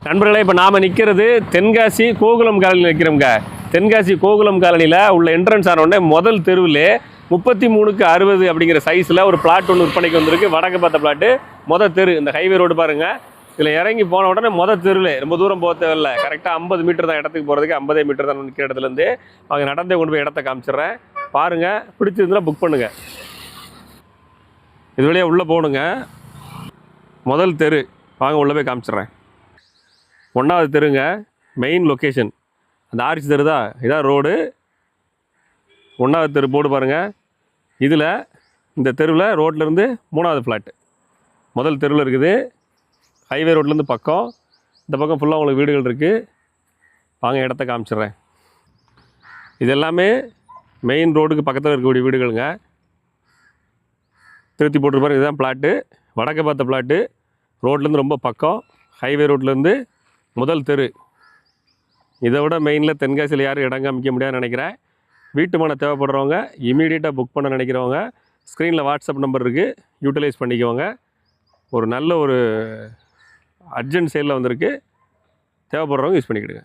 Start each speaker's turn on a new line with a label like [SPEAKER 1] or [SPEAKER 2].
[SPEAKER 1] நண்பர்களே, இப்போ நாம் நிற்கிறது தென்காசி கோகுலம் காலனியில் நிற்கிறோம்ங்க. தென்காசி கோகுலம் காலனியில் உள்ள என்ட்ரன்ஸ் ஆனோடனே முதல் தெருவிலே 33/60 அப்படிங்கிற சைஸில் ஒரு பிளாட் ஒன்று விற்பனைக்கு வந்திருக்கு. வடக்கு பார்த்த பிளாட்டு, மொதல் தெரு. இந்த ஹைவே ரோடு பாருங்கள். இதில் இறங்கி போன உடனே மொதல் தெருவில் ரொம்ப தூரம் போக தேவையில்லை. கரெக்டாக 50 மீட்டர் தான் இடத்துக்கு போகிறதுக்கு. 50 மீட்டர் தான் நிற்கிற இடத்துலேருந்து அவங்க நடந்தே கொண்டு போய் இடத்த காமிச்சிட்றேன். பாருங்கள், பிடிச்சிருந்தால் புக் பண்ணுங்கள். இது வழியாக உள்ளே போகணுங்க. முதல் தெரு வாங்க உள்ளே போய் காமிச்சிட்றேன். 1வது தெருங்க, மெயின் லொக்கேஷன். அந்த ஆர்ச்சி தெரு தான், இதான் ரோடு. 1வது தெரு போர்டு பாருங்கள். இதில் இந்த தெருவில் ரோட்லேருந்து 3வது ஃப்ளாட்டு முதல் தெருவில் இருக்குது. ஹைவே ரோட்லேருந்து பக்கம், இந்த பக்கம் ஃபுல்லாக உங்களுக்கு வீடுகள் இருக்குது. வாங்க இடத்த காமிச்சிட்றேன். இது எல்லாமே மெயின் ரோடுக்கு பக்கத்தில் இருக்கக்கூடிய வீடுகளுங்க. திருத்தி போட்டுருப்பாரு. இதுதான் பிளாட்டு, வடக்கு பார்த்த பிளாட்டு. ரோட்லேருந்து ரொம்ப பக்கம், ஹைவே ரோட்லேருந்து முதல் தெரு. இதை விட மெயினில் தென்காசியில் யாரும் இடம் காமிக்க முடியாதுன்னு நினைக்கிறேன். வீட்டு மனை தேவைப்படுறவங்க, இமீடியட்டாக புக் பண்ண நினைக்கிறவங்க, ஸ்க்ரீனில் வாட்ஸ்அப் நம்பர் இருக்குது, யூட்டிலைஸ் பண்ணிக்கோங்க. ஒரு நல்ல ஒரு அர்ஜென்ட் சேலில் வந்திருக்கு. தேவைப்படுறவங்க யூஸ் பண்ணிக்கிடுங்க.